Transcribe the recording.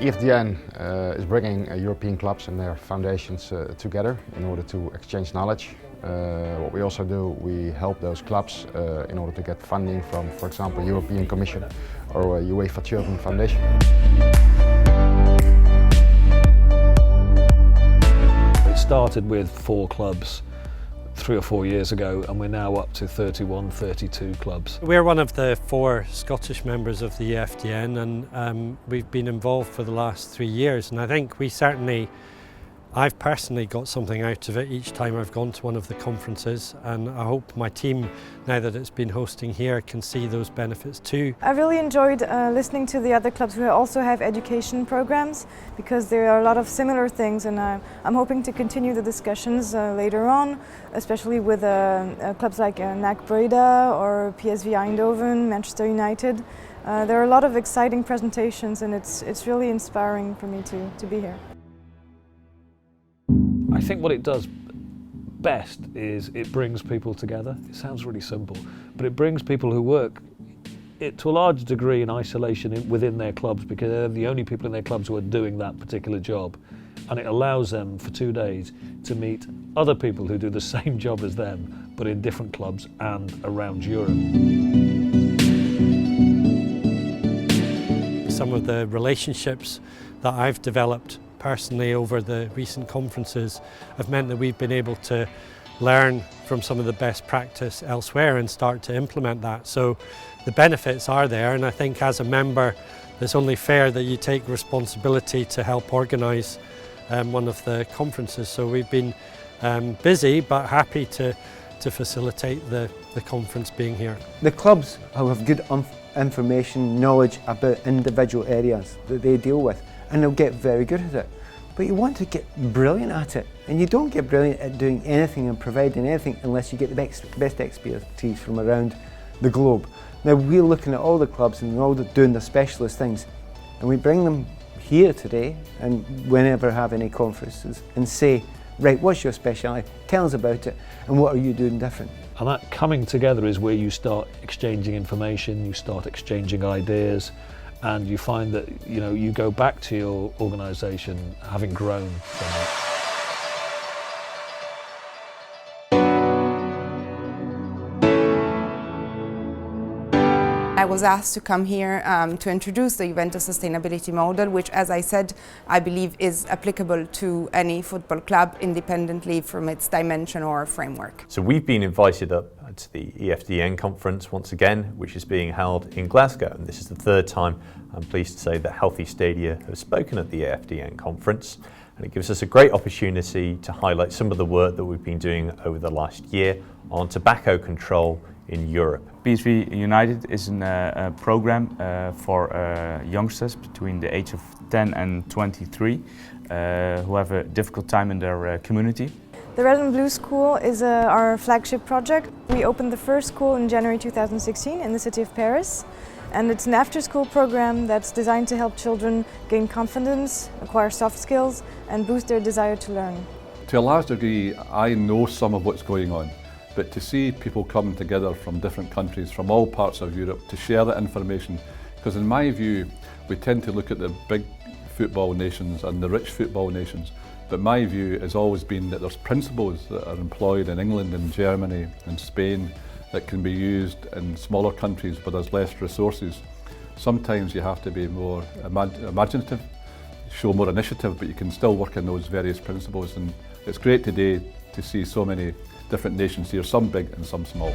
EFDN is bringing European clubs and their foundations together in order to exchange knowledge. What we also do, we help those clubs in order to get funding from, for example, European Commission or UEFA Children Foundation. It started with 4 clubs 3 or 4 years ago, and we're now up to 31, 32 clubs. We're one of the 4 Scottish members of the EFDN, and we've been involved for the last 3 years, and I think I've personally got something out of it each time I've gone to one of the conferences, and I hope my team, now that it's been hosting here, can see those benefits too. I really enjoyed listening to the other clubs who also have education programs, because there are a lot of similar things, and I'm hoping to continue the discussions later on, especially with clubs like NAC Breda or PSV Eindhoven, Manchester United. There are a lot of exciting presentations, and it's really inspiring for me to be here. I think what it does best is it brings people together. It sounds really simple, but it brings people who work to a large degree in isolation within their clubs, because they're the only people in their clubs who are doing that particular job. And it allows them for 2 days to meet other people who do the same job as them, but in different clubs and around Europe. Some of the relationships that I've developed personally over the recent conferences have meant that we've been able to learn from some of the best practice elsewhere and start to implement that. So the benefits are there, and I think as a member it's only fair that you take responsibility to help organise one of the conferences. So we've been busy but happy to facilitate the conference being here. The clubs have good information, knowledge about individual areas that they deal with, and they'll get very good at it. But you want to get brilliant at it, and you don't get brilliant at doing anything and providing anything unless you get the best expertise from around the globe. Now we're looking at all the clubs and they're all doing their specialist things, and we bring them here today and whenever we have any conferences and say, right, what's your speciality? Tell us about it, and what are you doing different? And that coming together is where you start exchanging information, you start exchanging ideas, and you find that you go back to your organisation having grown from it. I was asked to come here to introduce the Juventus sustainability model, which, as I said, I believe is applicable to any football club independently from its dimension or framework. So we've been invited up to the EFDN conference once again, which is being held in Glasgow, and this is the 3rd time I'm pleased to say that Healthy Stadia have spoken at the EFDN conference, and it gives us a great opportunity to highlight some of the work that we've been doing over the last year on tobacco control in Europe. PSV United is a program for youngsters between the age of 10 and 23 who have a difficult time in their community. The Red and Blue School is our flagship project. We opened the first school in January 2016 in the city of Paris, and it's an after-school program that's designed to help children gain confidence, acquire soft skills, and boost their desire to learn. To a large degree, I know some of what's going on, but to see people coming together from different countries, from all parts of Europe, to share that information, because in my view, we tend to look at the big football nations and the rich football nations, but my view has always been that there's principles that are employed in England and Germany and Spain that can be used in smaller countries where there's less resources. Sometimes you have to be more imaginative, show more initiative, but you can still work in those various principles, and it's great today to see so many different nations here, some big and some small.